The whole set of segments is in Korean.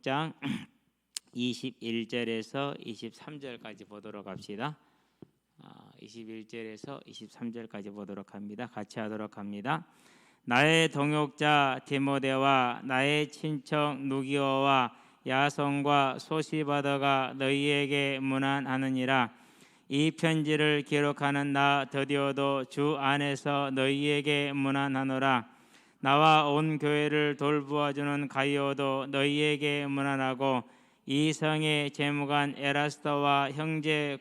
장 21절에서 23절까지 보도록 합시다. 21절에서 23절까지 보도록 합니다. 같이 하도록 합니다. 나의 동역자 디모데와 나의 친척 누기오와 야손과 소시바더가 너희에게 문안하느니라. 이 편지를 기록하는 나 더디오도 주 안에서 너희에게 문안하노라. 나와 온 교회를 돌보아주는 가이오도 너희에게 문안하고 이 성의 재무관 에라스도와 형제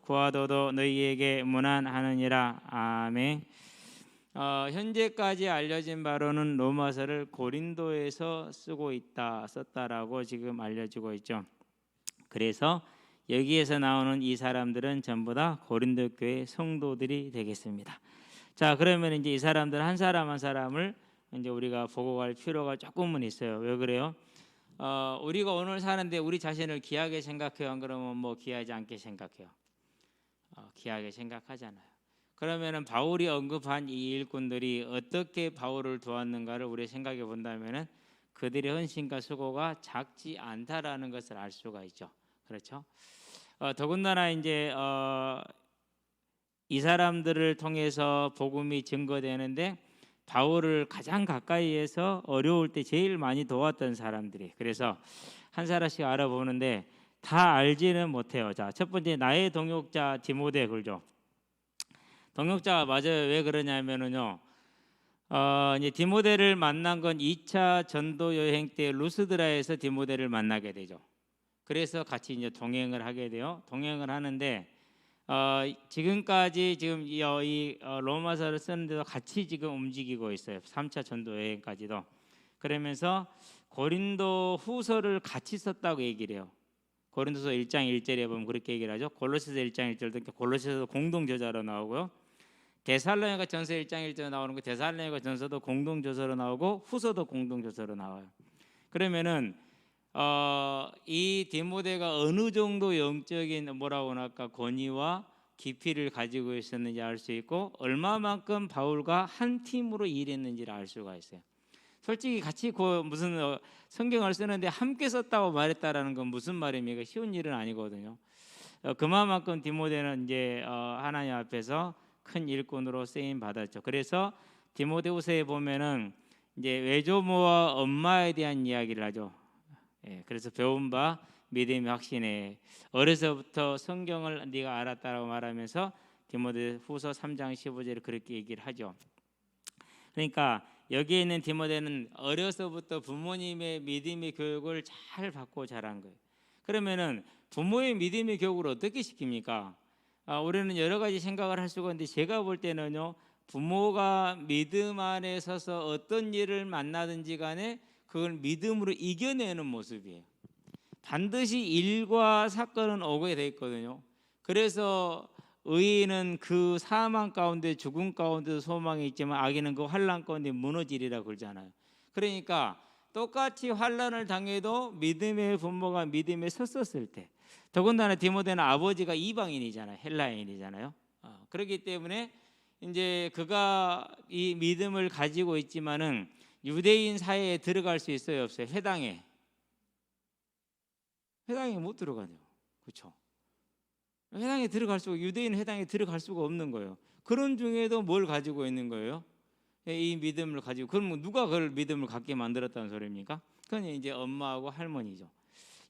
구아도도 너희에게 문안하느니라. 아멘. 현재까지 알려진 바로는 로마서를 고린도에서 썼다라고 지금 알려지고 있죠. 그래서 여기에서 나오는 이 사람들은 전부 다 고린도 교회 성도들이 되겠습니다. 자, 그러면 이제 이 사람들 한 사람 한 사람을 이제 우리가 보고 갈 필요가 조금은 있어요. 왜 그래요? 우리가 오늘 사는데 우리 자신을 귀하게 생각해요? 안 그러면 뭐 귀하지 않게 생각해요? 귀하게 생각하잖아요. 그러면은 바울이 언급한 이 일꾼들이 어떻게 바울을 도왔는가를 우리 생각해 본다면은 그들의 헌신과 수고가 작지 않다라는 것을 알 수가 있죠. 그렇죠? 더군다나 이제 이 사람들을 통해서 복음이 증거되는데 바울을 가장 가까이에서 어려울 때 제일 많이 도왔던 사람들이. 그래서 한 사람씩 알아보는데 다 알지는 못해요. 자, 첫 번째 나의 동역자 디모데 그러죠. 동역자가 맞아요. 왜 그러냐면은요. 이제 디모데를 만난 건 2차 전도 여행 때 루스드라에서 디모데를 만나게 되죠. 그래서 같이 이제 동행을 하게 돼요. 동행을 하는데 지금까지 지금 이 로마서를 쓰는데도 같이 지금 움직이고 있어요. 3차 전도 여행까지도. 그러면서 고린도 후서를 같이 썼다고 얘기를 해요. 고린도서 1장 1절에 보면 그렇게 얘기를 하죠. 골로새서 1장 1절도 골로새서 공동 저자로 나오고요. 데살로니가 전서 1장 1절에 나오는 거 데살로니가 전서도 공동 저서로 나오고 후서도 공동 저서로 나와요. 그러면은 이 디모데가 어느 정도 영적인 뭐라고 할까 권위와 깊이를 가지고 있었는지 알 수 있고 얼마만큼 바울과 한 팀으로 일했는지를 알 수가 있어요. 솔직히 같이 무슨 성경을 쓰는데 함께 썼다고 말했다라는 건 무슨 말입니까? 쉬운 일은 아니거든요. 그만큼 디모데는 이제 하나님 앞에서 큰 일꾼으로 쓰임 받았죠. 그래서 디모데후서에 보면은 이제 외조모와 엄마에 대한 이야기를 하죠. 그래서 배운 바 믿음의 확신에 어려서부터 성경을 네가 알았다라고 말하면서 디모데후서 3장 15절에 그렇게 얘기를 하죠. 그러니까 여기에 있는 디모데는 어려서부터 부모님의 믿음의 교육을 잘 받고 자란 거예요. 그러면은 부모의 믿음의 교육을 어떻게 시킵니까? 우리는 여러 가지 생각을 할 수가 있는데 제가 볼 때는요, 부모가 믿음 안에 서서 어떤 일을 만나든지 간에 그걸 믿음으로 이겨내는 모습이에요. 반드시 일과 사건은 오게 돼 있거든요. 그래서 의인은 그 사망 가운데 죽음 가운데도 소망이 있지만 악인은 그 환난 가운데 무너지리라 그러잖아요. 그러니까 똑같이 환난을 당해도 믿음의 부모가 믿음에 섰었을 때, 더군다나 디모데는 아버지가 이방인이잖아요. 헬라인이잖아요. 그렇기 때문에 이제 그가 이 믿음을 가지고 있지만은 유대인 사회에 들어갈 수 있어요, 없어요? 회당에 못 들어가죠. 그렇죠? 회당에 들어갈 수가, 유대인 회당에 들어갈 수가 없는 거예요. 그런 중에도 뭘 가지고 있는 거예요? 이 믿음을 가지고. 그럼 누가 그걸 믿음을 갖게 만들었다는 소리입니까? 그건 이제 엄마하고 할머니죠.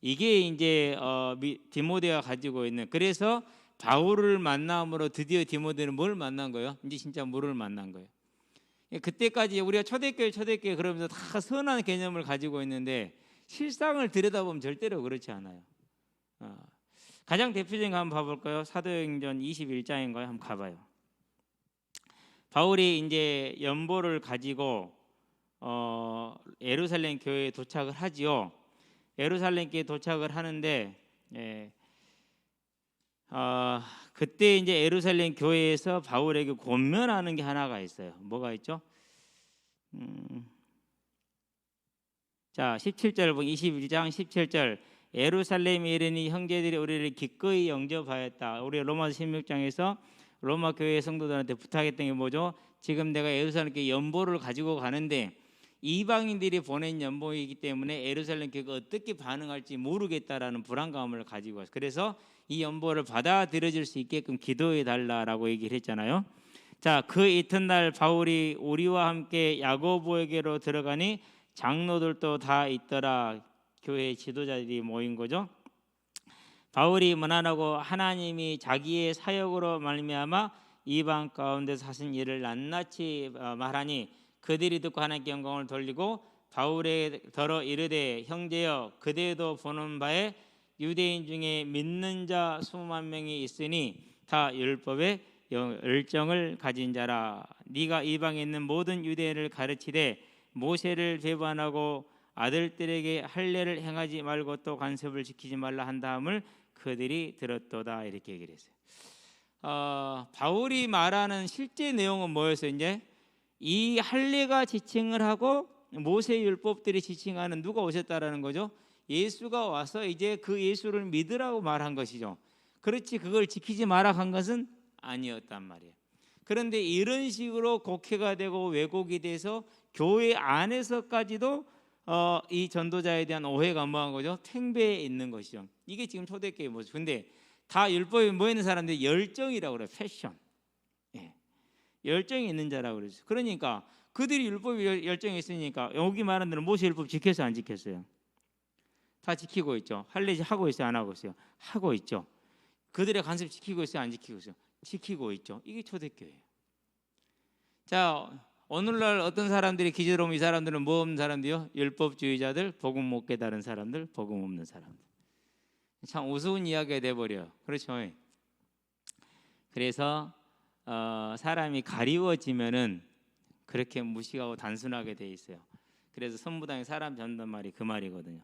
이게 이제 디모데가 가지고 있는. 그래서 바울을 만남으로 드디어 디모데는 뭘 만난 거예요? 이제 진짜 물을 만난 거예요. 그때까지 우리가 초대교회 그러면서 다 선한 개념을 가지고 있는데 실상을 들여다보면 절대로 그렇지 않아요. 가장 대표적인 거 한번 봐볼까요? 사도행전 21장인가요? 한번 가봐요. 바울이 이제 연보를 가지고 예루살렘 교회에 도착을 하지요. 예루살렘 교회에 도착을 하는데 그때 이제 예루살렘 교회에서 바울에게 권면하는 게 하나가 있어요. 뭐가 있죠? 자, 17절 보기 21장 17절. 예루살렘에 이르니 형제들이 우리를 기꺼이 영접하였다. 우리 로마서 16장에서 로마 교회 성도들한테 부탁했던 게 뭐죠? 지금 내가 예루살렘께 연보를 가지고 가는데 이방인들이 보낸 연봉이기 때문에 예루살렘 교회가 어떻게 반응할지 모르겠다라는 불안감을 가지고 왔어요. 그래서 이 연보를 받아들여질 수 있게끔 기도해 달라라고 얘기를 했잖아요. 자, 그 이튿날 바울이 우리와 함께 야고보에게로 들어가니 장로들도 다 있더라. 교회 지도자들이 모인 거죠. 바울이 문안하고 하나님이 자기의 사역으로 말미암아 이방 가운데서 하신 일을 낱낱이 말하니 그들이 듣고 하나님께 영광을 돌리고 바울에 더러 이르되 형제여 그대도 보는 바에 유대인 중에 믿는 자 수만 명이 있으니 다 율법에 열정을 가진 자라. 네가 이방에 있는 모든 유대인을 가르치되 모세를 배반하고 아들들에게 할례를 행하지 말고 또 관습을 지키지 말라 한 다음을 그들이 들었도다. 이렇게 얘기를 했어요. 바울이 말하는 실제 내용은 뭐였어요? 이제 이 할례가 지칭을 하고 모세 율법들이 지칭하는 누가 오셨다라는 거죠. 예수가 와서 이제 그 예수를 믿으라고 말한 것이죠. 그렇지 그걸 지키지 마라 한 것은 아니었단 말이에요. 그런데 이런 식으로 곡해가 되고 왜곡이 돼서 교회 안에서까지도 이 전도자에 대한 오해가 뭐한 거죠? 팽배해 있는 것이죠. 이게 지금 초대교회 모습. 근데 다 율법에 모이는 사람들이 열정이라고 그래요. 패션. 예. 열정이 있는 자라고 그러죠. 그러니까 그들이 율법에 열정이 있으니까 여기 말하는 대로 모세 율법 지켰어요, 안 지켰어요? 다 지키고 있죠. 할례 하고 있어요, 안 하고 있어요? 하고 있죠. 그들의 관습 지키고 있어요, 안 지키고 있어요? 지키고 있죠. 이게 초대교회예요. 자, 오늘날 어떤 사람들이 기재로 이 사람들은 뭐 없는 사람들이요? 율법주의자들, 복음 못 깨달은 사람들, 복음 없는 사람들. 참 우스운 이야기가 돼버려요. 그렇죠? 그래서 사람이 가리워지면은 그렇게 무식하고 단순하게 돼 있어요. 그래서 선무당에 사람 잡는 말이 그 말이거든요.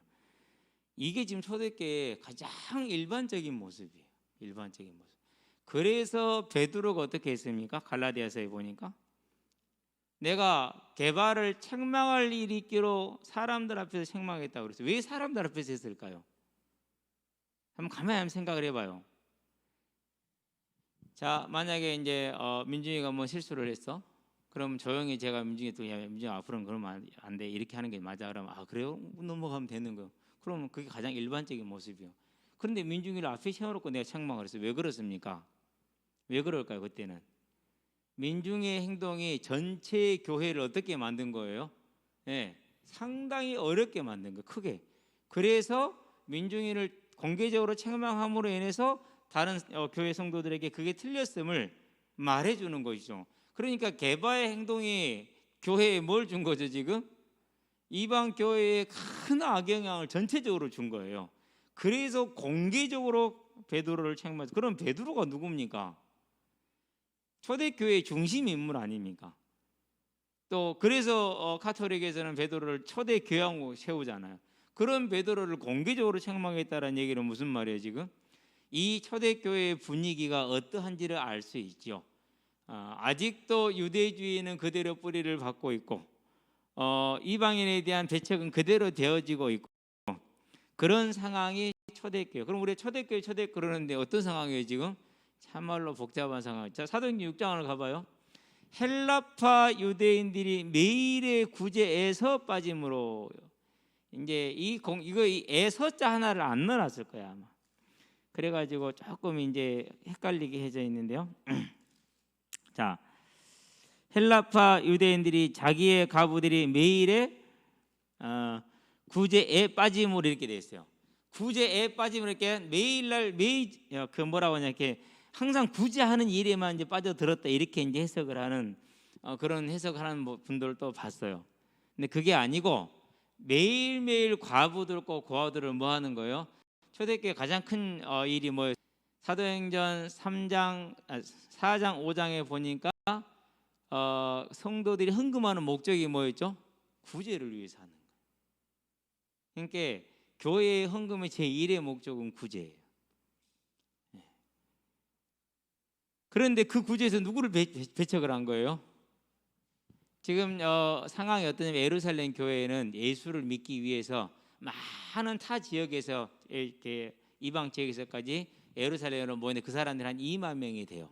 이게 지금 초대교회의 가장 일반적인 모습이에요. 일반적인 모습. 그래서 베드로가 어떻게 했습니까? 갈라디아서에 보니까 내가 개발을 책망할 일이 있기로 사람들 앞에서 책망했다고 그랬어요. 왜 사람들 앞에서 했을까요? 한번 가만히 생각을 해봐요. 자, 만약에 이제 민중이가 뭐 실수를 했어. 그럼 조용히 제가 민중이 또 야, 민중 앞으로는 그러면 안 돼. 이렇게 하는 게 맞아. 그러면 아 그래요? 넘어가면 되는 거예요. 그러면 그게 가장 일반적인 모습이요. 그런데 민중이를 앞에 세워놓고 내가 책망을 했어요. 왜 그렇습니까? 왜 그럴까요? 그때는 민중의 행동이 전체 교회를 어떻게 만든 거예요? 네, 상당히 어렵게 만든 거예요. 크게. 그래서 민중이를 공개적으로 책망함으로 인해서 다른 교회 성도들에게 그게 틀렸음을 말해주는 것이죠. 그러니까 개바의 행동이 교회에 뭘 준 거죠 지금? 이방 교회에 큰 악영향을 전체적으로 준 거예요. 그래서 공개적으로 베드로를 책망했어요. 그럼 베드로가 누굽니까? 초대교회의 중심 인물 아닙니까? 또 그래서 카톨릭에서는 베드로를 초대교황으로 세우잖아요. 그런 베드로를 공개적으로 책망했다는 얘기는 무슨 말이에요 지금? 이 초대교회의 분위기가 어떠한지를 알 수 있죠. 아직도 유대주의는 그대로 뿌리를 받고 있고 이방인에 대한 대책은 그대로 되어지고 있고 그런 상황이 초대교회. 그럼 우리 초대교회 그러는데 어떤 상황이에요 지금? 참말로 복잡한 상황. 자, 사도행전 6장을 가봐요. 헬라파 유대인들이 매일의 구제에서 빠짐으로 이제 이거 이 에서자 하나를 안 넣어놨을 거야 아마. 그래가지고 조금 이제 헷갈리게 해져 있는데요. 자, 헬라파 유대인들이 자기의 가부들이 매일의 구제에 빠짐으로 이렇게 돼 있어요. 구제에 빠짐으로 이렇게 매일 그 뭐라고 하냐 이렇게 항상 구제하는 일에만 이제 빠져들었다 이렇게 이제 해석을 하는 그런 해석하는 분들도 봤어요. 근데 그게 아니고 매일매일 과부들과 고아들을 뭐 하는 거예요? 초대교회 가장 큰 일이 뭐예요? 사도행전 4장 5장에 보니까 성도들이 헌금하는 목적이 뭐였죠? 구제를 위해서 하는 거예요. 그러니까 교회의 헌금의 제1의 목적은 구제예요. 그런데 그 구제에서 누구를 배척을 한 거예요? 지금 상황이 어떠냐면 예루살렘 교회에는 예수를 믿기 위해서 많은 타 지역에서 이렇게 이방 지역에서까지 예루살렘으로 모이는 그 사람들이 한 2만 명이 돼요.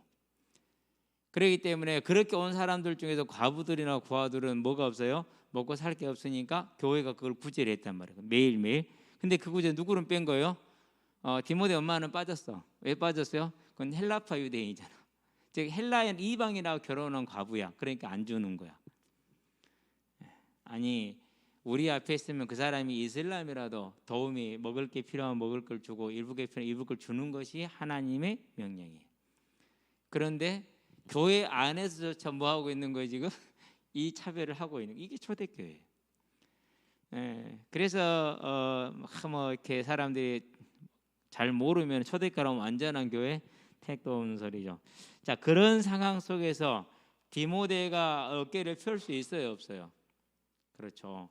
그렇기 때문에 그렇게 온 사람들 중에서 과부들이나 고아들은 뭐가 없어요? 먹고 살 게 없으니까 교회가 그걸 구제를 했단 말이에요. 매일매일. 근데 그 구제 누구는 뺀 거예요? 디모데 엄마는 빠졌어. 왜 빠졌어요? 그건 헬라파 유대인이잖아. 즉 헬라인 이방인하고 결혼한 과부야. 그러니까 안 주는 거야. 아니 우리 앞에 있으면 그 사람이 이슬람이라도 도움이 먹을 게 필요하면 먹을 걸 주고 입을 게 필요하면 입을 걸 주는 것이 하나님의 명령이에요. 그런데 교회 안에서조차 뭐 하고 있는 거예요 지금? 이 차별을 하고 있는 이게 초대교회예요. 그래서 뭐 이렇게 사람들이 잘 모르면 초대교회라면 완전한 교회 택도 없는 소리죠. 자 그런 상황 속에서 디모데가 어깨를 펼 수 있어요 없어요? 그렇죠.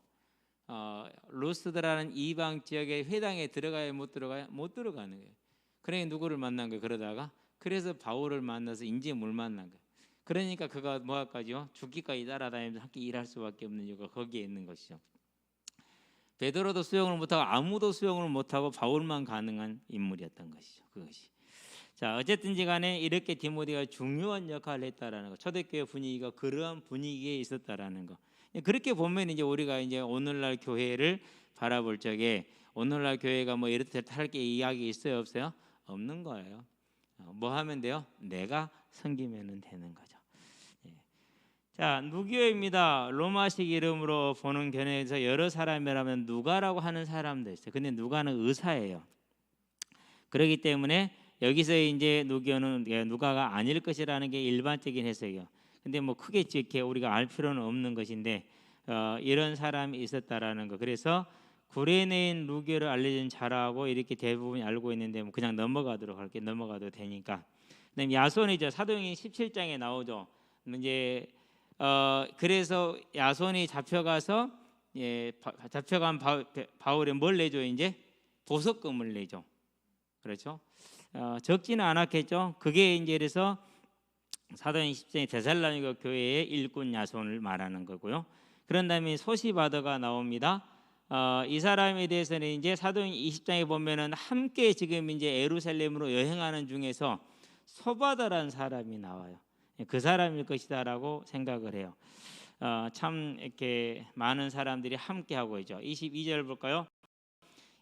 루스드라는 이방 지역의 회당에 들어가야 못 들어가요? 못 들어가는 거예요. 그러니 누구를 만난 거예요? 그러다가 그래서 바울을 만나서 인제 뭘 만난 거예요. 그러니까 그가 뭐 할까지요? 죽기까지 따라다니면서 함께 일할 수밖에 없는 이유가 거기에 있는 것이죠. 베드로도 수용을 못하고 아무도 수용을 못하고 바울만 가능한 인물이었던 것이죠. 그것이. 자 어쨌든지 간에 이렇게 디모데가 중요한 역할을 했다라는 거. 초대교회 분위기가 그러한 분위기에 있었다라는 거. 그렇게 보면 이제 우리가 이제 오늘날 교회를 바라볼 적에 오늘날 교회가 뭐 이렇듯 할 게 이야기 있어요 없어요? 없는 거예요. 뭐 하면 돼요? 내가 섬기면 되는 거죠. 자 누교입니다. 로마식 이름으로 보는 견해에서 여러 사람이라면 누가라고 하는 사람도 있어요. 근데 누가는 의사예요. 그렇기 때문에 여기서 이제 누교는 누가가 아닐 것이라는 게 일반적인 해석이에요. 근데 뭐 크게 이렇게 우리가 알 필요는 없는 것인데 이런 사람이 있었다라는 거. 그래서 구레네인 누교를 알려준 자라고 이렇게 대부분 알고 있는데 뭐 그냥 넘어가도록 할게. 넘어가도 되니까. 그다음에 야손이죠. 사도행전 17장에 나오죠. 이제 그래서 야손이 잡혀가서 잡혀간 바울이 뭘 내죠? 이제 보석금을 내죠. 그렇죠? 적지는 않았겠죠. 그게 이제 그래서 사도행전 10장에 데살로니가 교회의 일꾼 야손을 말하는 거고요. 그런 다음에 소시바더가 나옵니다. 이 사람에 대해서는 이제 사도행전 20장에 보면은 함께 지금 이제 예루살렘으로 여행하는 중에서 소바더라는 사람이 나와요. 그 사람일 것이다라고 생각을 해요. 참 이렇게 많은 사람들이 함께 하고 있죠. 22절 볼까요?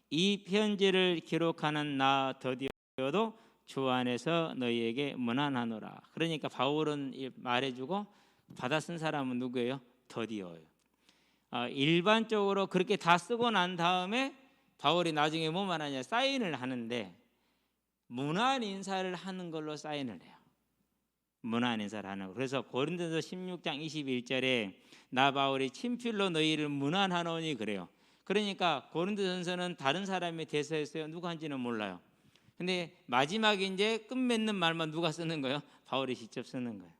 이 편지를 기록하는 나 더디어도 주 안에서 너희에게 문안하노라. 그러니까 바울은 말해주고 받아 쓴 사람은 누구예요? 더디어예요. 일반적으로 그렇게 다 쓰고 난 다음에 바울이 나중에 뭐 말하냐? 사인을 하는데 문안 인사를 하는 걸로 사인을 해요. 문안 인사를 하는 거. 그래서 고린도서 16장 21절에 나 바울이 친필로 너희를 문안하노니 그래요. 그러니까 고린도전서는 다른 사람이 대서했어요. 누가 한지는 몰라요. 근데 마지막에 이제 끝맺는 말만 누가 쓰는 거예요? 바울이 직접 쓰는 거예요.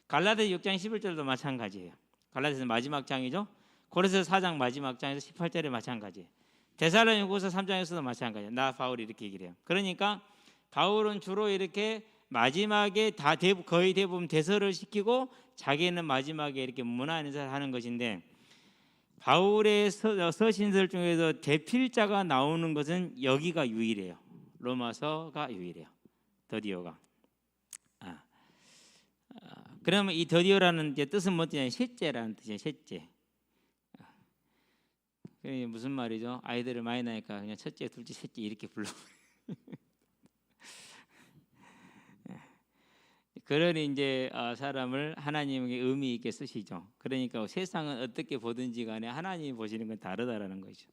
갈라디아 6장 11절도 마찬가지예요. 갈라디아서 마지막 장이죠. 고린도서 4장 마지막 장에서 18절에 마찬가지예요. 데살로니가후서 3장에서도 마찬가지예요. 나 바울이 이렇게 얘기를 해요. 그러니까 바울은 주로 이렇게 마지막에 거의 대부분 대서를 시키고 자기는 마지막에 이렇게 문안 인사를 하는 것인데 바울의 서신설 중에서 대필자가 나오는 것은 여기가 유일해요. 로마서가 유일해요. 더디오가. 그러면 이 더디오라는 뜻은 뭐냐? 셋째라는 뜻이에요. 셋째. 그게 무슨 말이죠? 아이들을 많이 낳으니까 그냥 첫째, 둘째, 셋째 이렇게 불러. 그런 이제 사람을 하나님에게 의미 있게 쓰시죠. 그러니까 세상은 어떻게 보든지 간에 하나님이 보시는 건 다르다라는 거죠.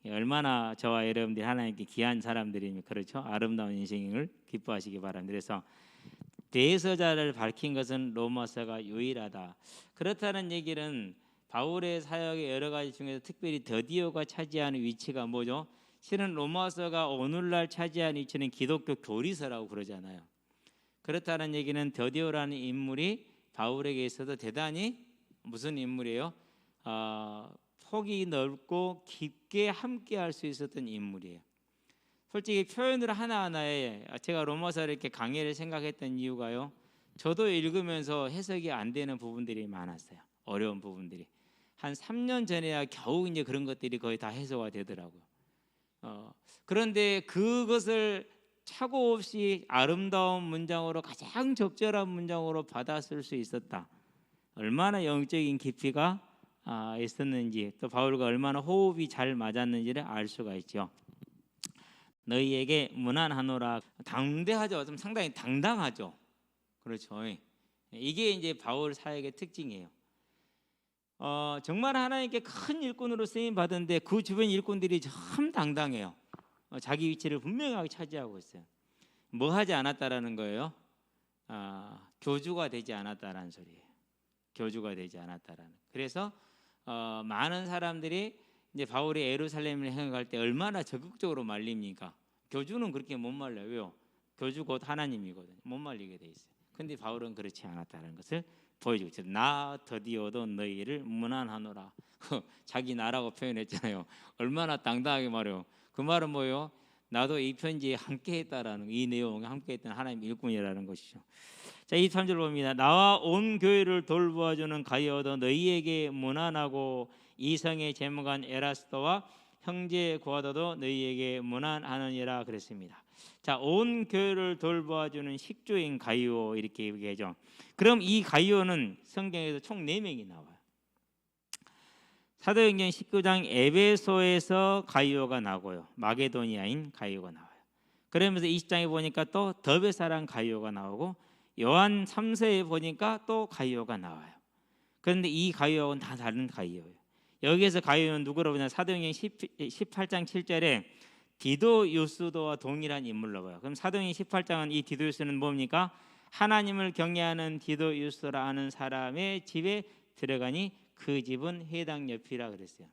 얼마나 저와 여러분들이 하나님께 귀한 사람들이면 그렇죠. 아름다운 인생을 기뻐하시기 바랍니다. 그래서 대서자를 밝힌 것은 로마서가 유일하다. 그렇다는 얘기는 바울의 사역의 여러 가지 중에서 특별히 더디오가 차지하는 위치가 뭐죠? 실은 로마서가 오늘날 차지하는 위치는 기독교 교리서라고 그러잖아요. 그렇다는 얘기는 더디오라는 인물이 바울에게 있어도 대단히 무슨 인물이에요? 폭이 넓고 깊게 함께할 수 있었던 인물이에요. 솔직히 표현을 하나하나에 제가 로마서를 이렇게 강의를 생각했던 이유가요. 저도 읽으면서 해석이 안 되는 부분들이 많았어요. 어려운 부분들이. 한 3년 전에야 겨우 이제 그런 것들이 거의 다 해소가 되더라고요. 그런데 그것을 착오 없이 아름다운 문장으로 가장 적절한 문장으로 받아쓸 수 있었다. 얼마나 영적인 깊이가 있었는지, 또 바울과 얼마나 호흡이 잘 맞았는지를 알 수가 있죠. 너희에게 무난하노라. 당대하죠. 좀 상당히 당당하죠. 그렇죠. 이게 이제 바울 사역의 특징이에요. 정말 하나님께 큰 일꾼으로 쓰임 받은데 그 주변 일꾼들이 참 당당해요. 자기 위치를 분명하게 차지하고 있어요. 뭐 하지 않았다라는 거예요? 교주가 되지 않았다라는 소리예요. 교주가 되지 않았다라는. 그래서 많은 사람들이 이제 바울이 예루살렘을 향해 때 얼마나 적극적으로 말립니까? 교주는 그렇게 못 말려요. 왜요? 교주 곧 하나님이거든요. 못 말리게 돼 있어요. 근데 바울은 그렇지 않았다는 것을 보여주고 있어요. 나 더디어도 너희를 무난하노라. 자기 나라고 표현했잖아요. 얼마나 당당하게 말해요. 그 말은 뭐예요? 나도 이 편지에 함께했다라는, 이 내용에 함께했던 하나님 일꾼이라는 것이죠. 자, 23절 봅니다. 나와 온 교회를 돌보아주는 가이오도 너희에게 무난하고 이성의 재무관 에라스도와 형제 고아도도 너희에게 무난하느니라 그랬습니다. 자, 온 교회를 돌보아주는 식주인 가이오 이렇게 얘기하죠. 그럼 이 가이오는 성경에서 총 4명이 나와요. 사도행전 19장 에베소에서 가이오가 나오고요. 마게도니아인 가이오가 나와요. 그러면서 20장에 보니까 또 더베사랑 가이오가 나오고 요한 3서에 보니까 또 가이오가 나와요. 그런데 이 가이오는 다 다른 가이오예요. 여기에서 가이오는 누구로 보냐? 사도행전 18장 7절에 디도유스도와 동일한 인물로 봐요. 그럼 사도행전 18장은 이 디도유스는 뭡니까? 하나님을 경외하는 디도유스라 하는 사람의 집에 들어가니 그 집은 해당 옆이라 그랬어요.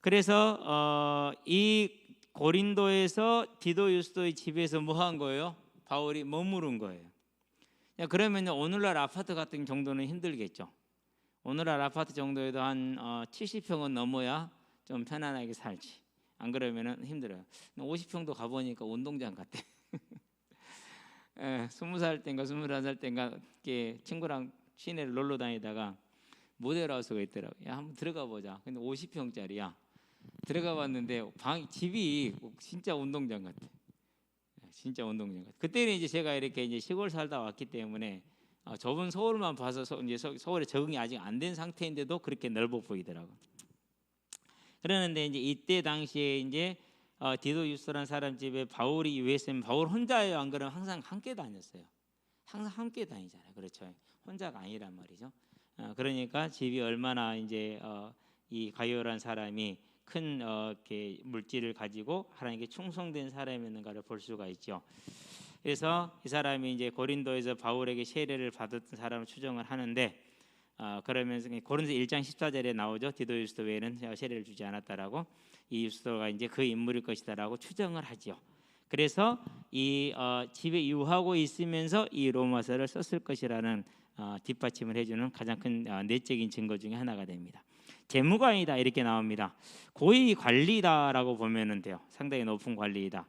그래서 이 고린도에서 디도유스도의 집에서 뭐 한 거예요? 바울이 머무른 거예요. 그러면 오늘날 아파트 같은 정도는 힘들겠죠. 오늘날 아파트 정도에도 한 70평은 넘어야 좀 편안하게 살지. 안 그러면은 힘들어요. 50평도 가보니까 운동장 같아. 20살 땐가 21살 땐가 친구랑 시내를 놀러 다니다가 모델하우스가 있더라고. 야, 한번 들어가 보자. 근데 50평짜리야. 들어가 봤는데 집이 진짜 운동장 같아. 진짜 운동장 같아. 그때는 이제 제가 이렇게 이제 시골 살다 왔기 때문에 좁은 서울만 봐서 이제 서울에 적응이 아직 안 된 상태인데도 그렇게 넓어 보이더라고. 그러는데 이제 이때 당시에 이제 디도유스라는 사람 집에 바울이 유했으면 바울 혼자예요? 안 그러면 항상 함께 다녔어요. 항상 함께 다니잖아요. 그렇죠. 혼자가 아니란 말이죠. 그러니까 집이 얼마나 이제 이 가이오라는 사람이 큰 이렇게 물질을 가지고 하나님께 충성된 사람이었는가를 볼 수가 있죠. 그래서 이 사람이 이제 고린도에서 바울에게 세례를 받았던 사람을 추정을 하는데 그러면서 고린도 1장 14절에 나오죠. 디도유스도 외에는 세례를 주지 않았다라고. 이 유스도가 이제 그 인물일 것이다라고 추정을 하죠. 그래서 이 집에 유하고 있으면서 이 로마서를 썼을 것이라는 뒷받침을 해주는 가장 큰 내적인 증거 중에 하나가 됩니다. 재무관이다 이렇게 나옵니다. 고위 관리다라고 보면은 돼요. 상당히 높은 관리이다.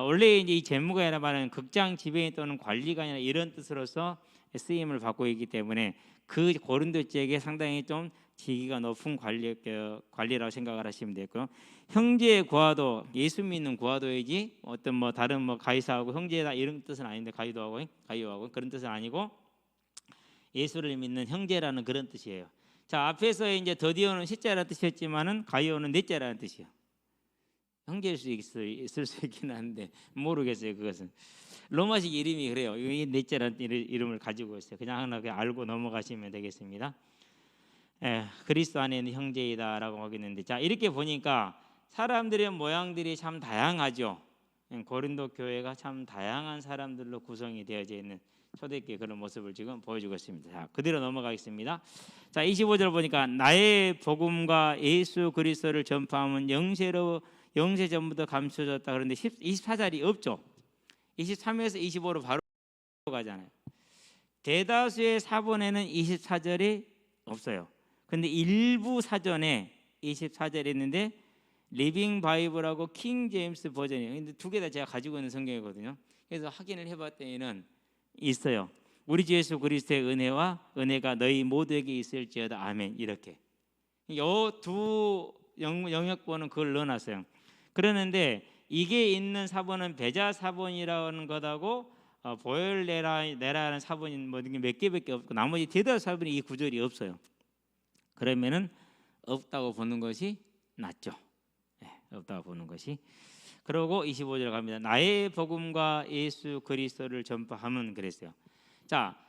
원래 이제 이 재무관이라는 말은 극장 지배인 또는 관리관이나 이런 뜻으로서 쓰임을 받고 있기 때문에 그 고린도 지역에 상당히 좀 지위가 높은 관리라고 생각을 하시면 되고요. 형제 고아도, 예수 믿는 고아도이지 어떤 뭐 다른 뭐 가이사하고 형제다 이런 뜻은 아닌데 가이오하고 그런 뜻은 아니고 예수를 믿는 형제라는 그런 뜻이에요. 자, 앞에서 이제 더디오는 셋째라는 뜻이었지만은 가이오는 넷째라는 뜻이에요. 형제일 수 있을 수 있긴 한데 모르겠어요. 그것은 로마식 이름이 그래요. 이 넷째라는 이름을 가지고 있어요. 그냥 하나 알고 넘어가시면 되겠습니다. 그리스도 안에 있는 형제이다라고 하겠는데, 자 이렇게 보니까 사람들의 모양들이 참 다양하죠. 고린도 교회가 참 다양한 사람들로 구성이 되어져 있는 초대교회 그런 모습을 지금 보여주고 있습니다. 자, 그대로 넘어가겠습니다. 자, 25절 보니까 나의 복음과 예수 그리스도를 전파하면 영세 전부터 감춰졌다. 그런데 24절이 없죠. 23에서 25로 바로 가잖아요. 대다수의 사본에는 24절이 없어요. 근데 일부 사전에 24절이 있는데 리빙 바이블하고 킹 제임스 버전이에요. 근데 두 개 다 제가 가지고 있는 성경이거든요. 그래서 확인을 해봤더니는 있어요. 우리 주 예수 그리스도의 은혜가 너희 모두에게 있을지어다. 아멘. 이렇게 이 두 영역본은 그걸 넣어놨어요. 그러는데 이게 있는 사본은 배자 사본이라는 것하고 보혈내라는 사본이 몇 개밖에 없고 나머지 대다수 사본이 이 구절이 없어요. 그러면은 없다고 보는 것이 낫죠. 없다고 보는 것이. 그리고 25절 갑니다. 나의 복음과 예수 그리스도를 전파함은 그랬어요. 자,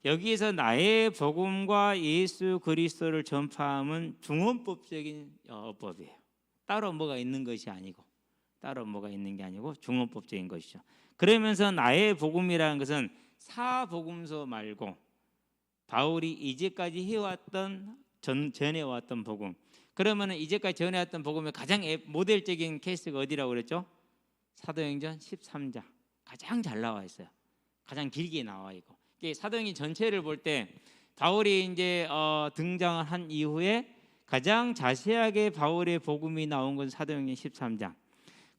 여기에서 나의 복음과 예수 그리스도를 전파함은 중원법적인 어법이에요. 따로 뭐가 있는 것이 아니고, 따로 뭐가 있는 게 아니고 중원법적인 것이죠. 그러면서 나의 복음이라는 것은 사복음서 말고 바울이 이제까지 해왔던 전해왔던 복음. 그러면은 이제까지 전해왔던 복음의 가장 모델적인 케이스가 어디라고 그랬죠? 사도행전 13장 가장 잘 나와 있어요. 가장 길게 나와 있고. 사도행전 전체를 볼 때 바울이 이제 등장을 한 이후에 가장 자세하게 바울의 복음이 나온 것은 사도행전 13장.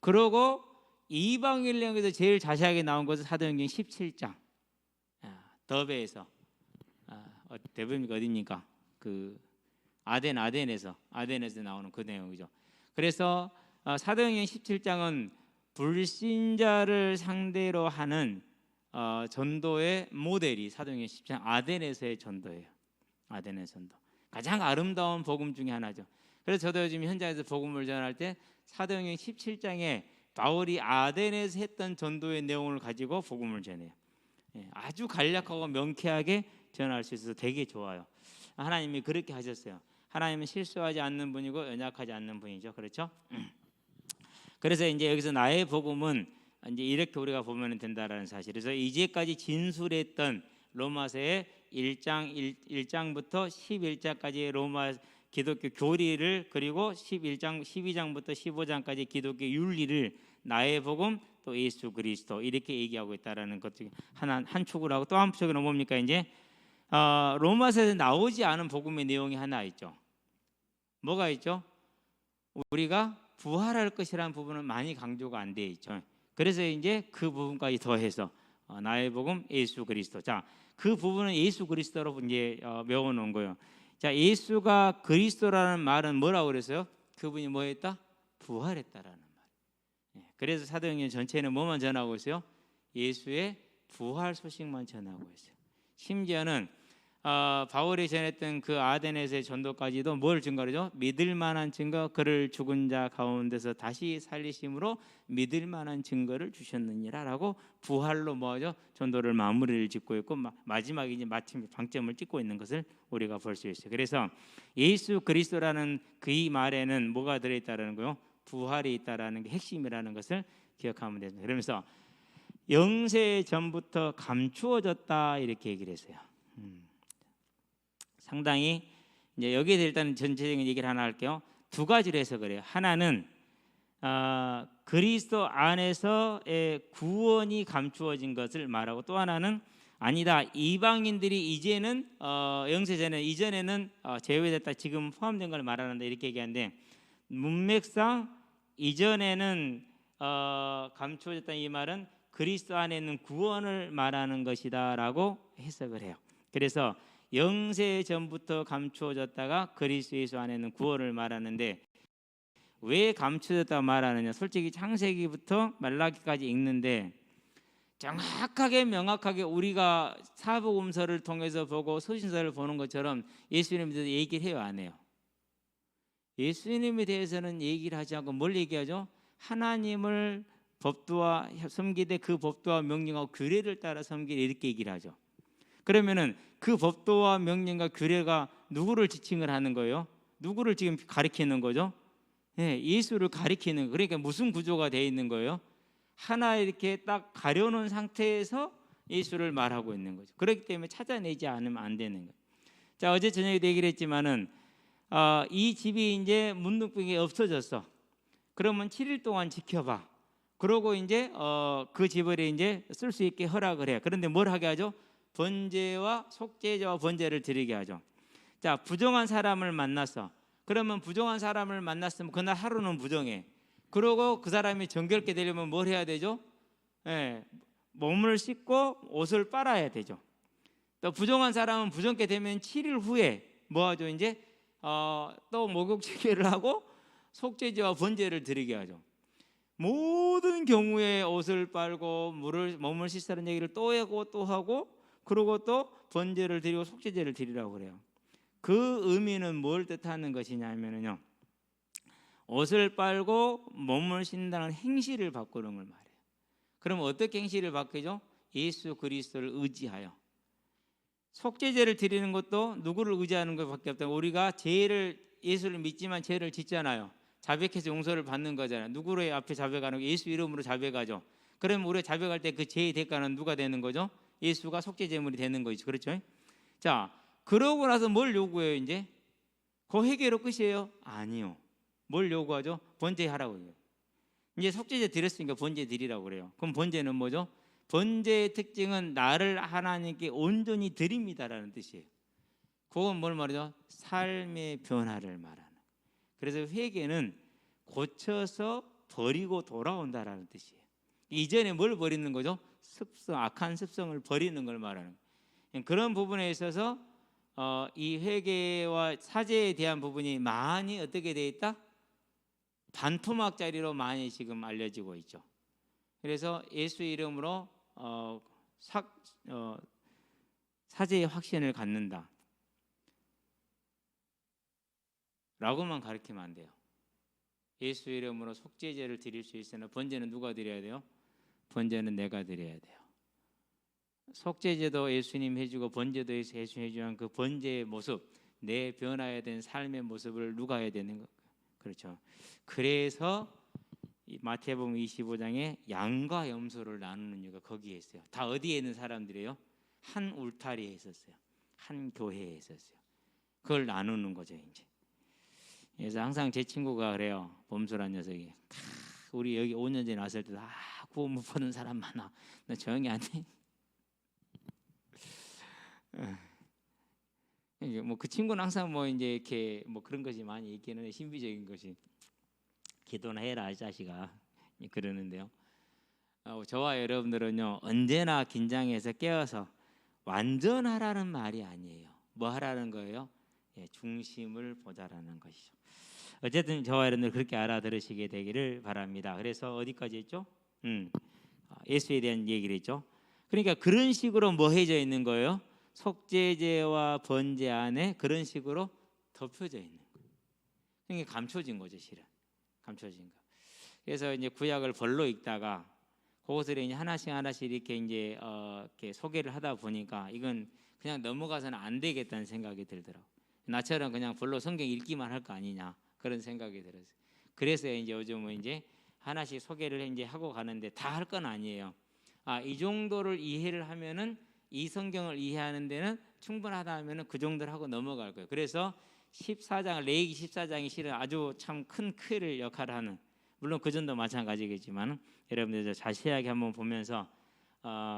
그리고 이방인령에서 제일 자세하게 나온 것은 사도행전 17장. 더베에서 대부분 어디입니까? 그 아덴에서 나오는 그 내용이죠. 그래서 사도행전 17장은 불신자를 상대로 하는 전도의 모델이 사도행전 10장 아덴에서의 전도예요. 아덴의 전도. 가장 아름다운 복음 중에 하나죠. 그래서 저도 요즘 현장에서 복음을 전할 때 사도행전 17장에 바울이 아덴에서 했던 전도의 내용을 가지고 복음을 전해요. 아주 간략하고 명쾌하게 전할 수 있어서 되게 좋아요. 하나님이 그렇게 하셨어요. 하나님은 실수하지 않는 분이고 연약하지 않는 분이죠. 그렇죠? 그래서 이제 여기서 나의 복음은 이제 이렇게 우리가 보면 된다라는 사실. 그래서 이제까지 진술했던 로마서의 1장부터 11장까지의 로마 기독교 교리를, 그리고 12장부터 15장까지 기독교 윤리를 나의 복음 또 예수 그리스도 이렇게 얘기하고 있다라는 것 중에 한 축을 하고, 또 한 축은 뭡니까? 이제 로마서에서 나오지 않은 복음의 내용이 하나 있죠. 뭐가 있죠? 우리가 부활할 것이라는 부분은 많이 강조가 안 돼 있죠. 그래서 이제 그 부분까지 더해서 나의 복음 예수 그리스도. 자, 그 부분은 예수 그리스도로 이제 메워놓은 거예요. 자, 예수가 그리스도라는 말은 뭐라고 그랬어요? 그분이 뭐 했다? 부활했다라는 말. 그래서 사도행전 전체는 뭐만 전하고 있어요? 예수의 부활 소식만 전하고 있어요. 심지어는 바울이 전했던 그 아덴에서의 전도까지도 뭘 증거하죠? 믿을 만한 증거, 그를 죽은 자 가운데서 다시 살리심으로 믿을 만한 증거를 주셨느니라라고 부활로 뭐죠? 전도를 마무리를 짓고 있고, 마지막에 이제 마침 방점을 찍고 있는 것을 우리가 볼 수 있어요. 그래서 예수 그리스도라는 그 이 말에는 뭐가 들어있다라는 거요? 부활이 있다라는 게 핵심이라는 것을 기억하면 됩니다. 그러면서 영세 전부터 감추어졌다 이렇게 얘기를 했어요. 상당히 이제 여기에 대해 일단 전체적인 얘기를 하나 할게요. 두 가지로 해서 그래요. 하나는 그리스도 안에서의 구원이 감추어진 것을 말하고, 또 하나는 아니다, 이방인들이 이제는 영세전에 이전에는 제외됐다, 지금 포함된 걸 말하는데 이렇게 얘기하는데, 문맥상 이전에는 감추어졌다 이 말은 그리스도 안에 있는 구원을 말하는 것이다라고 해석을 해요. 그래서 영세 전부터 감추어졌다가 그리스도 예수 안에 있는 구원을 말하는데, 왜 감추어졌다 말하느냐? 솔직히 창세기부터 말라기까지 읽는데 정확하게 명확하게 우리가 사복음서를 통해서 보고 서신서를 보는 것처럼 예수님에 대해서 얘기를 해요, 안 해요? 예수님에 대해서는 얘기를 하지 않고 뭘 얘기하죠? 하나님을 법도와 섬기되 그 법도와 명령하고 규례를 따라 섬기되 이렇게 얘기를 하죠. 그러면은 그 법도와 명령과 규례가 누구를 지칭을 하는 거예요? 누구를 지금 가리키는 거죠? 예수를 가리키는 거예요. 그러니까 무슨 구조가 되어 있는 거예요? 하나 이렇게 딱 가려놓은 상태에서 예수를 말하고 있는 거죠. 그렇기 때문에 찾아내지 않으면 안 되는 거예요. 자, 어제 저녁에도 얘기를 했지만은 이 집이 이제 문둥병이 없어졌어. 그러면 7일 동안 지켜봐. 그러고 이제 그 집을 이제 쓸 수 있게 허락을 해요. 그런데 뭘 하게 하죠? 번제와 속죄제와 번제를 드리게 하죠. 자, 부정한 사람을 만났어. 그러면 부정한 사람을 만났으면 그날 하루는 부정해. 그러고 그 사람이 정결케 되려면 뭘 해야 되죠? 몸을 씻고 옷을 빨아야 되죠. 또 부정한 사람은 부정케 되면 7일 후에 뭐 하죠? 이제 또 목욕 체계를 하고 속죄제와 번제를 드리게 하죠. 모든 경우에 옷을 빨고 몸을 씻으라는 얘기를 또 하고 또 하고, 그리고 또 번제를 드리고 속죄제를 드리라고 그래요. 그 의미는 뭘 뜻하는 것이냐면요, 옷을 빨고 몸을 씻는다는 행실을 바꾸는 걸 말해요. 그럼 어떻게 행실을 바꾸죠? 예수 그리스도를 의지하여. 속죄제를 드리는 것도 누구를 의지하는 것밖에 없다. 우리가 예수를 믿지만 죄를 짓잖아요. 자백해서 용서를 받는 거잖아요. 누구의 앞에 자백하는 거? 예수 이름으로 자백하죠. 그럼 우리가 자백할 때 그 죄의 대가는 누가 되는 거죠? 예수가 속죄제물이 되는 거죠. 그렇죠? 자, 그러고 나서 뭘 요구해요? 이제 그 회개로 끝이에요? 아니요. 뭘 요구하죠? 번제하라고 해요. 이제 속죄제 드렸으니까 번제 드리라고 그래요. 그럼 번제는 뭐죠? 번제의 특징은 나를 하나님께 온전히 드립니다라는 뜻이에요. 그건 뭘 말하죠? 삶의 변화를 말하는. 그래서 회개는 고쳐서 버리고 돌아온다라는 뜻이에요. 이전에 뭘 버리는 거죠? 악한 습성을 버리는 걸 말하는 거예요. 그런 부분에 있어서 이 회개와 사죄에 대한 부분이 많이 어떻게 되어 있다? 반토막짜리로 많이 지금 알려지고 있죠. 그래서 예수 이름으로 사죄의 확신을 갖는다 라고만 가르치면 안 돼요. 예수 이름으로 속죄제를 드릴 수 있으나 번제는 누가 드려야 돼요? 번제는 내가 드려야 돼요. 속죄제도 예수님 해주고 번제도 예수님 해주는 그 번제의 모습, 내 변화해야 된 삶의 모습을 누가 해야 되는 거? 그렇죠. 그래서 마태복음 25장에 양과 염소를 나누는 이유가 거기에 있어요. 다 어디에 있는 사람들이에요? 한 울타리에 있었어요. 한 교회에 있었어요. 그걸 나누는 거죠 이제. 그래서 항상 제 친구가 그래요. 범수란 녀석이. 우리 여기 5년 전에 왔을 때도 구원 못 받은 사람 많아. 너 조용히 안 해? 뭐 그 친구는 항상 뭐 이제 이렇게 뭐 그런 것이 많이 있기는 신비적인 것이, 기도나 해라 이 자식아 그러는데요. 저와 여러분들은요 언제나 긴장해서 깨어서 완전하라는 말이 아니에요. 뭐 하라는 거예요? 중심을 보자라는 것이죠. 어쨌든 저와 여러분들 그렇게 알아들으시게 되기를 바랍니다. 그래서 어디까지 했죠? 예수에 대한 얘기를 했죠. 그러니까 그런 식으로 뭐 해져 있는 거예요? 속죄제와 번제 안에 그런 식으로 덮여져 있는 거예요. 그러니까 감춰진 거죠, 실은. 감춰진 거. 그래서 이제 구약을 벌로 읽다가 그것을 이제 하나씩 이렇게 이제 이렇게 소개를 하다 보니까 이건 그냥 넘어가서는 안 되겠다는 생각이 들더라고. 나처럼 그냥 벌로 성경 읽기만 할 거 아니냐 그런 생각이 들었어요. 그래서 이제 요즘은 이제 하나씩 소개를 이제 하고 가는데 다 할 건 아니에요. 이 정도를 이해를 하면은 이 성경을 이해하는 데는 충분하다 하면은 그 정도를 하고 넘어갈 거예요. 그래서 14장 레위기 14장이 실은 아주 참 큰 역할을 하는, 물론 그 전도 마찬가지겠지만 여러분들 자세하게 한번 보면서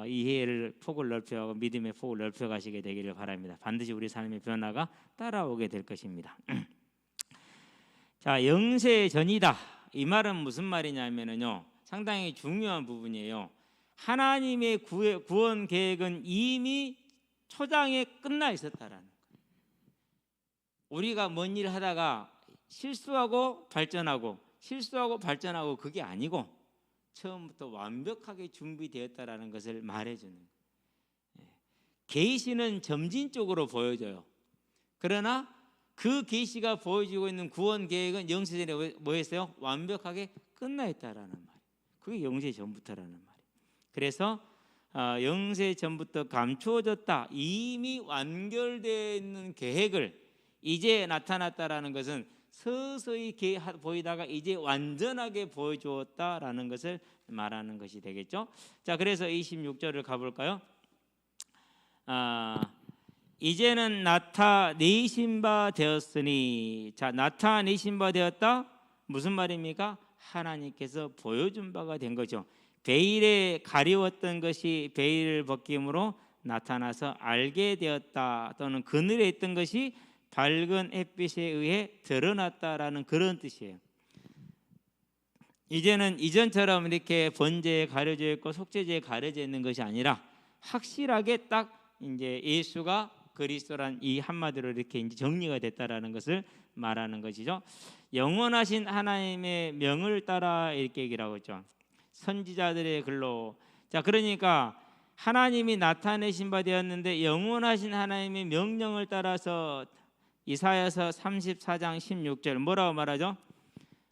이해를 폭을 넓혀가고 믿음의 폭을 넓혀가시게 되기를 바랍니다. 반드시 우리 삶의 변화가 따라오게 될 것입니다. 자, 영세 전이다. 이 말은 무슨 말이냐면요, 상당히 중요한 부분이에요. 하나님의 구원 계획은 이미 초장에 끝나 있었다라는 거예요. 우리가 뭔 일을 하다가 실수하고 발전하고 그게 아니고 처음부터 완벽하게 준비되었다라는 것을 말해주는 거예요. 계시는 점진적으로 보여져요. 그러나 그 계시가 보여지고 있는 구원 계획은 영세전에 뭐였어요? 완벽하게 끝나 있다라는 말이에요. 그게 영세 전부터라는 말이에요. 그래서 영세 전부터 감추어졌다, 이미 완결되어 있는 계획을 이제 나타났다라는 것은 서서히 보이다가 이제 완전하게 보여주었다라는 것을 말하는 것이 되겠죠. 자, 그래서 26절을 가볼까요? 이제는 나타내신 바 되었으니. 자, 나타내신 바 되었다 무슨 말입니까? 하나님께서 보여준 바가 된 거죠. 베일에 가리웠던 것이 베일을 벗김으로 나타나서 알게 되었다, 또는 그늘에 있던 것이 밝은 햇빛에 의해 드러났다라는 그런 뜻이에요. 이제는 이전처럼 이렇게 번제에 가려져 있고 속죄제에 가려져 있는 것이 아니라 확실하게 딱 이제 예수가 그리스도란 이 한마디로 이렇게 이제 정리가 됐다라는 것을 말하는 것이죠. 영원하신 하나님의 명을 따라 이렇게 얘기를 하고 있죠. 선지자들의 글로. 자, 그러니까 하나님이 나타내신 바 되었는데 영원하신 하나님의 명령을 따라서 이사야서 34장 16절 뭐라고 말하죠?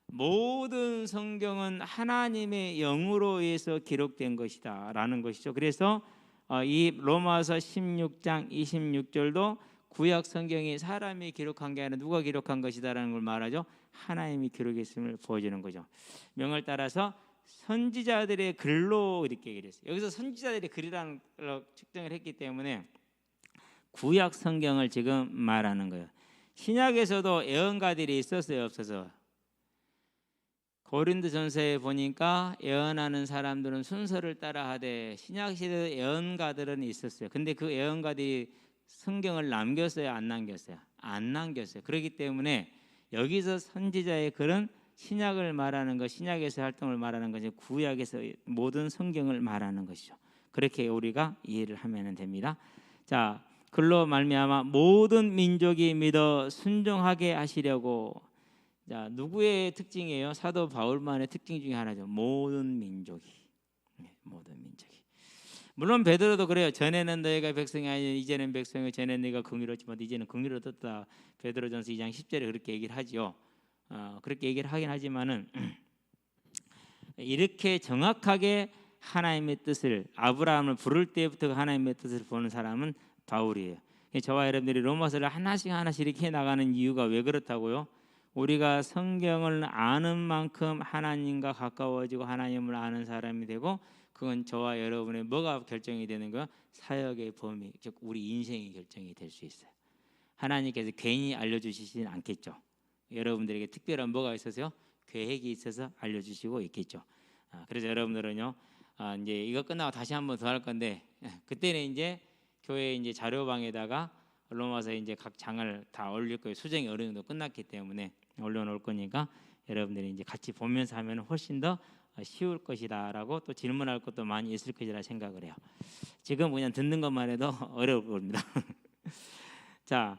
모든 성경은 하나님의 영으로 의해서 기록된 것이다 라는 것이죠. 그래서 이 로마서 16장 26절도 구약 성경이 사람이 기록한 게 아니라 누가 기록한 것이다 라는 걸 말하죠. 하나님이 기록했음을 보여주는 거죠. 명을 따라서 선지자들의 글로 이렇게 얘기를 했어요. 여기서 선지자들의 글이라는 걸로 측정을 했기 때문에 구약 성경을 지금 말하는 거예요. 신약에서도 예언가들이 있었어요, 없어서? 고린도전서에 보니까 예언하는 사람들은 순서를 따라하되 신약 시대 예언가들은 있었어요. 근데 그 예언가들이 성경을 남겼어요, 안 남겼어요? 안 남겼어요. 그렇기 때문에 여기서 선지자의 글은 신약을 말하는 것, 신약에서 활동을 말하는 것이 구약에서 모든 성경을 말하는 것이죠. 그렇게 우리가 이해를 하면 됩니다. 자, 글로 말미암아 모든 민족이 믿어 순종하게 하시려고. 자, 누구의 특징이에요? 사도 바울만의 특징 중에 하나죠. 모든 민족이. 모든 민족이. 물론 베드로도 그래요. 전에는 너희가 백성이 아니 이제는 백성이, 전에는 너희가 긍휼했지만 이제는 긍휼을 얻었다. 베드로전서 2장 10절에 그렇게 얘기를 하지요. 그렇게 얘기를 하긴 하지만은 이렇게 정확하게 하나님의 뜻을, 아브라함을 부를 때부터 하나님의 뜻을 보는 사람은 바울이에요. 저와 여러분들이 로마서를 하나씩 이렇게 해나가는 이유가 왜 그렇다고요? 우리가 성경을 아는 만큼 하나님과 가까워지고 하나님을 아는 사람이 되고, 그건 저와 여러분의 뭐가 결정이 되는 거야? 사역의 범위, 즉 우리 인생의 결정이 될 수 있어요. 하나님께서 괜히 알려주시진 않겠죠. 여러분들에게 특별한 뭐가 있어서요? 계획이 있어서 알려주시고 있겠죠. 그래서 여러분들은요, 이제 이거 끝나고 다시 한번 더 할 건데, 그때는 이제 교회 이제 자료방에다가 로마서 이제 각 장을 다 올릴 거예요. 수정이 어느 정도 끝났기 때문에 올려놓을 거니까 여러분들이 이제 같이 보면서 하면 훨씬 더 쉬울 것이다라고, 또 질문할 것도 많이 있을 것이라 생각을 해요. 지금 그냥 듣는 것만 해도 어려울 겁니다. 자,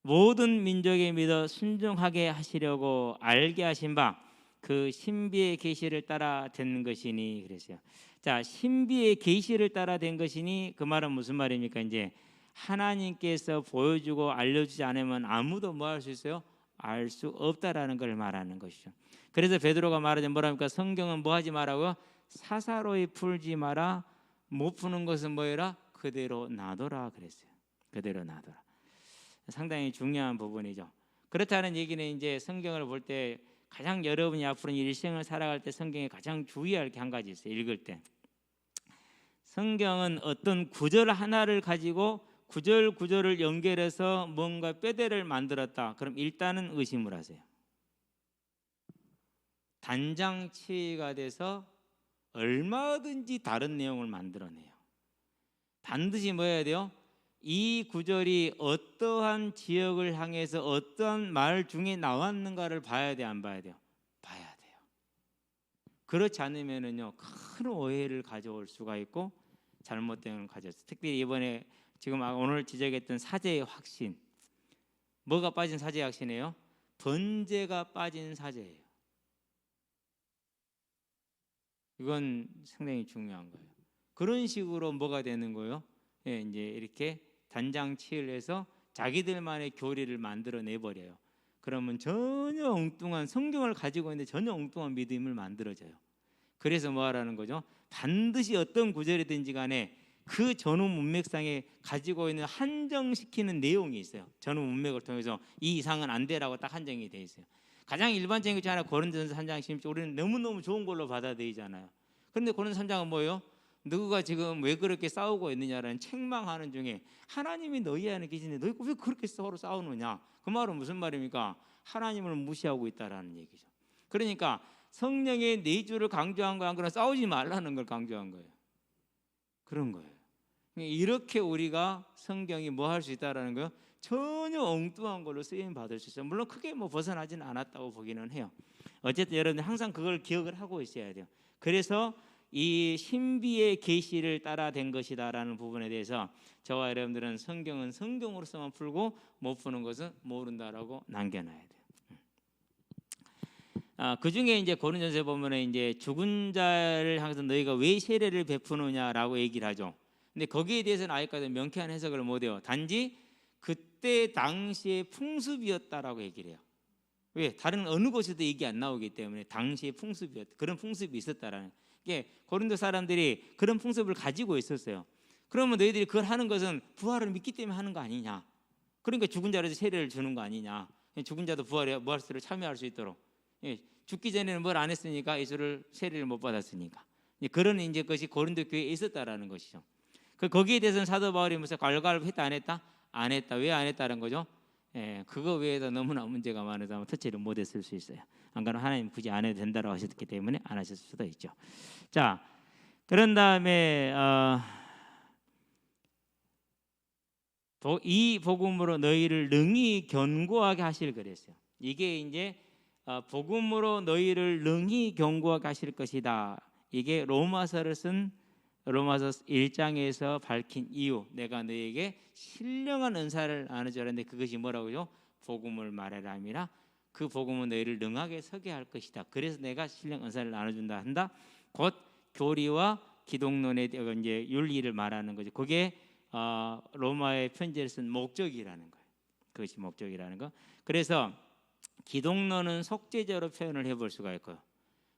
모든 민족에 믿어 순종하게 하시려고 알게 하신 바 그 신비의 계시를 따라 된 것이니 그랬어요. 자, 신비의 계시를 따라 된 것이니 그 말은 무슨 말입니까? 이제 하나님께서 보여주고 알려주지 않으면 아무도 뭐 할 수 있어요? 알 수 없다라는 걸 말하는 것이죠. 그래서 베드로가 말하자 뭐랍니까? 성경은 뭐 하지 말라고요? 사사로이 풀지 마라. 못 푸는 것은 뭐해라? 그대로 놔둬라 그랬어요. 그대로 놔둬라. 상당히 중요한 부분이죠. 그렇다는 얘기는 이제 성경을 볼 때 가장 여러분이 앞으로 일생을 살아갈 때 성경에 가장 주의할 게 한 가지 있어요. 읽을 때 성경은 어떤 구절 하나를 가지고 구절을 연결해서 뭔가 뼈대를 만들었다. 그럼 일단은 의심을 하세요. 단장치가 돼서 얼마든지 다른 내용을 만들어내요. 반드시 뭐 해야 돼요? 이 구절이 어떠한 지역을 향해서 어떠한 말 중에 나왔는가를 봐야 돼, 안 봐야 돼요? 봐야 돼요. 그렇지 않으면은요, 큰 오해를 가져올 수가 있고 잘못된 걸 가져왔어요. 특별히 이번에 지금 오늘 지적했던 사제의 확신, 뭐가 빠진 사제의 확신이에요? 번제가 빠진 사제예요. 이건 상당히 중요한 거예요. 그런 식으로 뭐가 되는 거예요? 예, 이제 이렇게 단장치를 해서 자기들만의 교리를 만들어내 버려요. 그러면 전혀 엉뚱한, 성경을 가지고 있는데 전혀 엉뚱한 믿음을 만들어져요. 그래서 뭐 하라는 거죠? 반드시 어떤 구절이든지 간에 그 전후 문맥상에 가지고 있는 한정시키는 내용이 있어요. 전후 문맥을 통해서 이 이상은 안 되라고 딱 한정이 돼 있어요. 가장 일반적인 것이 하나 고린도전서 3장 16절, 우리는 너무너무 좋은 걸로 받아들이잖아요. 그런데 고린도서 3장은 뭐예요? 누구가 지금 왜 그렇게 싸우고 있느냐라는 책망하는 중에 하나님이 너희 안에 계시는데 너희 왜 그렇게 서로 싸우느냐? 그 말은 무슨 말입니까? 하나님을 무시하고 있다라는 얘기죠. 그러니까 성령의 내주를 강조한 거야, 그러나 싸우지 말라는 걸 강조한 거예요. 그런 거예요. 이렇게 우리가 성경이 뭐 할 수 있다라는 거예요? 전혀 엉뚱한 걸로 쓰임 받을 수 있어요. 물론 크게 뭐 벗어나지는 않았다고 보기는 해요. 어쨌든 여러분 항상 그걸 기억을 하고 있어야 돼요. 그래서 이 신비의 계시를 따라 된 것이다라는 부분에 대해서 저와 여러분들은 성경은 성경으로서만 풀고 못 푸는 것은 모른다라고 남겨놔야 돼요. 그 중에 이제 고린도전서에 보면은 이제 죽은 자를 향해서 너희가 왜 세례를 베푸느냐라고 얘기를 하죠. 근데 거기에 대해서는 아직까지 명쾌한 해석을 못해요. 단지 그때 당시의 풍습이었다라고 얘기를 해요. 왜? 다른 어느 곳에도 얘기 안 나오기 때문에 당시의 풍습이었다. 그런 풍습이 있었다라는. 이게 고린도 사람들이 그런 풍습을 가지고 있었어요. 그러면 너희들이 그걸 하는 것은 부활을 믿기 때문에 하는 거 아니냐? 그러니까 죽은 자로서 세례를 주는 거 아니냐? 죽은 자도 부활에 무할수를 참여할 수 있도록. 죽기 전에는 뭘 안 했으니까 예수를 세례를 못 받았으니까. 그런 이제 것이 고린도 교회에 있었다라는 것이죠. 거기에 대해서는 사도 바울이 무슨 괄괄했다 안 했다? 안 했다. 왜 안 했다는 거죠? 그거 외에도 너무나 문제가 많아서 터치를 못했을 수 있어요. 안 그러면 하나님 굳이 안 해도 된다고 하셨기 때문에 안 하셨을 수도 있죠. 자, 그런 다음에 이 복음으로 너희를 능히 견고하게 하실 그랬어요. 이게 이제 복음으로 너희를 능히 견고하게 하실 것이다. 이게 로마서를 쓴 로마서 1장에서 밝힌 이유. 내가 너희에게 신령한 은사를 나누지 않았는데 그것이 뭐라고요? 복음을 말해라 함이라. 그 복음은 너희를 능하게 서게 할 것이다. 그래서 내가 신령 은사를 나눠준다 한다. 곧 교리와 기독론의 이제 윤리를 말하는 거죠. 그게 로마의 편지를 쓴 목적이라는 거예요. 그것이 목적이라는 거. 그래서 기독론은 속죄제로 표현을 해볼 수가 있고요.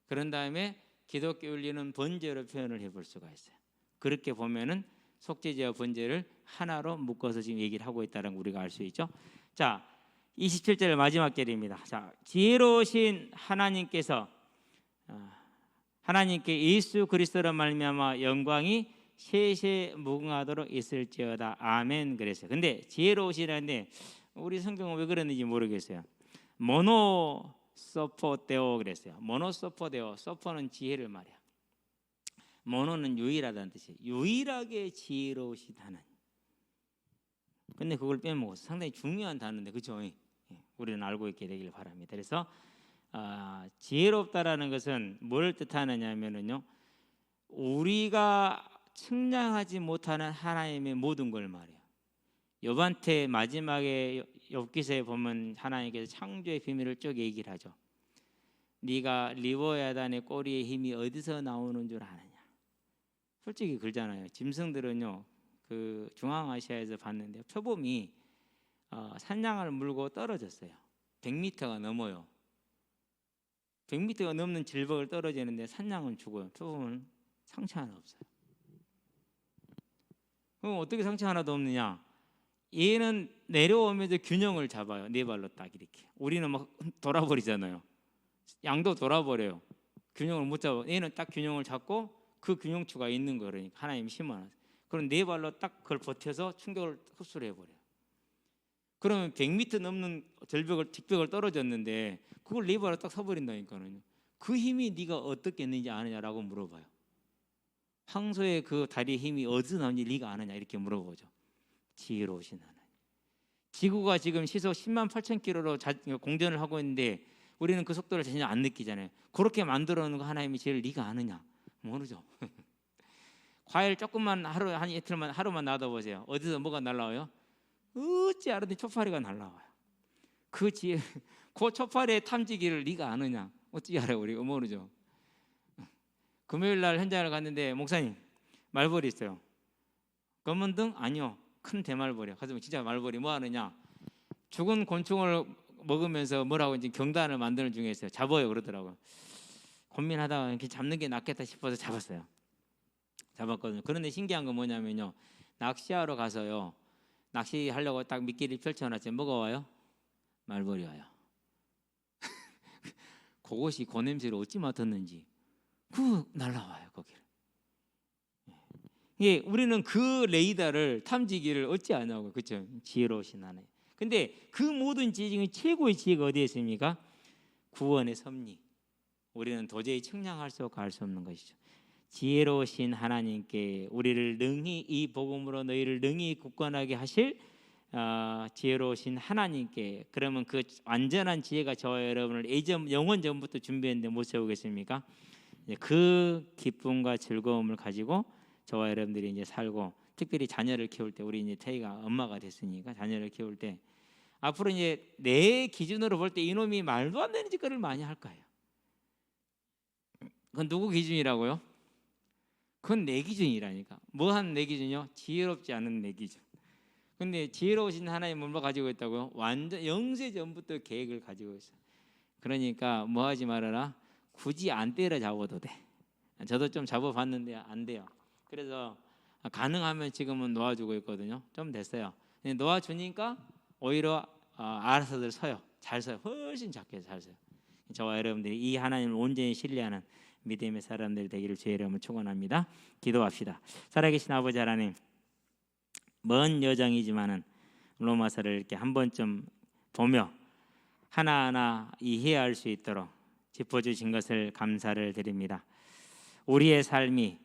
그런 다음에 기독교 윤리는 번제로 표현을 해볼 수가 있어요. 그렇게 보면은 속죄제와 번제를 하나로 묶어서 지금 얘기를 하고 있다는 걸 우리가 알 수 있죠. 자, 27절 마지막 절입니다. 자, 지혜로우신 하나님께서 하나님께 예수 그리스도로 말미암아 영광이 세세 무궁하도록 있을지어다. 아멘. 그랬어요. 근데 지혜로우시라는데 우리 성경은 왜 그랬는지 모르겠어요. 모노소포데오 그랬어요. 모노소포데오. 소포는 지혜를 말이야. 모노는 유일하다는 뜻이에요. 유일하게 지혜로우신 하나님. 근데 그걸 빼먹어서 상당히 중요한 단어인데 그렇죠? 우리는 알고 있게 되길 바랍니다. 그래서 지혜롭다라는 것은 뭘 뜻하느냐면요, 우리가 측량하지 못하는 하나님의 모든 걸 말해요. 욥한테 마지막에 욥기서에 보면 하나님께서 창조의 비밀을 쭉 얘기를 하죠. 네가 리보야단의 꼬리의 힘이 어디서 나오는 줄 아느냐. 솔직히 그러잖아요. 짐승들은요, 그 중앙아시아에서 봤는데 표범이 산양을 물고 떨어졌어요. 100m가 넘어요. 100m가 넘는 질벽을 떨어지는데 산양은 죽어요. 표범은 상처 하나 없어요. 그럼 어떻게 상처 하나도 없느냐? 얘는 내려오면서 균형을 잡아요. 네 발로 딱 이렇게. 우리는 막 돌아버리잖아요. 양도 돌아버려요. 균형을 못 잡아. 얘는 딱 균형을 잡고 그 균형추가 있는 거예요. 그러니까 하나님이 심어놨어요. 그럼 네 발로 딱 그걸 버텨서 충격을 흡수를 해버려요. 그러면 100m 넘는 직벽을 떨어졌는데 그걸 네 발로 딱 서버린다니까요. 그 힘이 네가 어떻게 했는지 아느냐라고 물어봐요. 황소의 그 다리의 힘이 어디서 나오는지 네가 아느냐 이렇게 물어보죠. 지혜로우신 하나님. 지구가 지금 시속 10만 8천 킬로로 공전을 하고 있는데 우리는 그 속도를 전혀 안 느끼잖아요. 그렇게 만들어 놓은 거 하나님이 제일 네가 아느냐? 모르죠. 과일 조금만 한 이틀만 하루만 놔둬보세요. 어디서 뭐가 날라와요? 어찌 알았더니 초파리가 날라와요. 그 초파리의 탐지기를 네가 아느냐? 어찌 알아요? 우리가 모르죠. 금요일 날 현장을 갔는데 목사님 말벌이 있어요. 검은 등? 아니요. 큰 대말벌이요. 가서 진짜 말벌이 뭐 하느냐? 죽은 곤충을 먹으면서 뭐라고 이제 경단을 만드는 중에 있어요. 잡아요 그러더라고요. 고민하다가 이렇게 잡는 게 낫겠다 싶어서 잡았어요. 잡았거든요. 그런데 신기한 건 뭐냐면요, 낚시하러 가서요, 낚시하려고 딱 미끼를 펼쳐놨지 뭐가 와요? 말벌이 와요. 그것이 그 냄새를 어찌 맡았는지 날라와요 거기를. 예, 우리는 그 레이더를 탐지기를 어찌 아냐고. 그렇죠? 지혜로우신 하나님. 근데 그 모든 지혜 중에 최고의 지혜가 어디에 있습니까? 구원의 섭리. 우리는 도저히 측량할 수 없고 알 수 없는 것이죠. 지혜로우신 하나님께 우리를 능히 이 복음으로 너희를 능히 굳건하게 하실 지혜로우신 하나님께. 그러면 그 완전한 지혜가 저와 여러분을 영원 전부터 준비했는데 못 세우겠습니까? 이제 그 기쁨과 즐거움을 가지고 저와 여러분들이 이제 살고, 특별히 자녀를 키울 때, 우리 이제 태희가 엄마가 됐으니까 자녀를 키울 때 앞으로 이제 내 기준으로 볼 때 이놈이 말도 안 되는 짓거리를 많이 할 거예요. 그건 누구 기준이라고요? 그건 내 기준이라니까. 뭐한 내 기준이요? 지혜롭지 않은 내 기준. 근데 지혜로우신 하나님은 뭘 가지고 있다고요? 완전 영세 전부터 계획을 가지고 있어요. 그러니까 뭐 하지 말아라. 굳이 안 때려잡아도 돼. 저도 좀 잡아봤는데 안 돼요. 그래서 가능하면 지금은 놓아주고 있거든요. 좀 됐어요. 놓아주니까 오히려 알아서들 서요. 잘 서요. 훨씬 작게 잘 서요. 저와 여러분들이 이 하나님을 온전히 신뢰하는 믿음의 사람들 되기를 주의 이름으로 축원합니다. 기도합시다. 살아계신 아버지 하나님, 먼 여정이지만은 로마서를 이렇게 한 번쯤 보며 하나하나 이해할 수 있도록 짚어주신 것을 감사를 드립니다. 우리의 삶이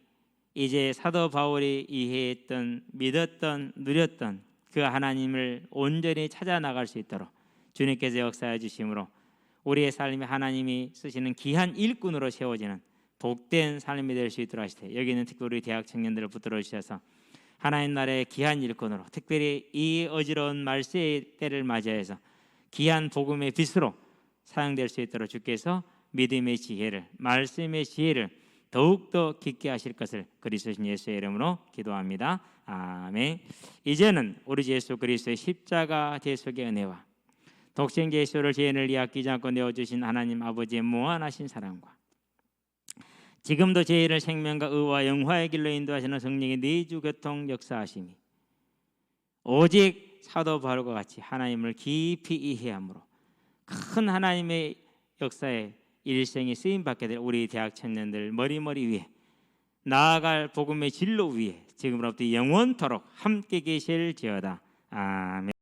이제 사도 바울이 이해했던, 믿었던, 누렸던 그 하나님을 온전히 찾아 나갈 수 있도록 주님께서 역사해 주심으로 우리의 삶이 하나님이 쓰시는 귀한 일꾼으로 세워지는 복된 삶이 될 수 있도록 하시되, 여기는 특별히 대학 청년들을 붙들어 주셔서 하나님 나라의 귀한 일꾼으로, 특별히 이 어지러운 말세의 때를 맞이해서 귀한 복음의 빛으로 사용될 수 있도록 주께서 믿음의 지혜를, 말씀의 지혜를 더욱더 깊게 하실 것을 그리스도신 예수의 이름으로 기도합니다. 아멘. 이제는 우리 주 예수 그리스도의 십자가 대속의 은혜와 독생자 예수를 죄인을 위해 아끼지 않고 내어주신 하나님 아버지의 무한하신 사랑과 지금도 죄인을 생명과 의와 영화의 길로 인도하시는 성령의 내주 교통 역사하심이 오직 사도 바울과 같이 하나님을 깊이 이해함으로 큰 하나님의 역사에 일생이 쓰임받게 될 우리 대학 청년들 머리머리 위에 나아갈 복음의 진로 위에 지금으로부터 영원토록 함께 계실지어다. 아멘.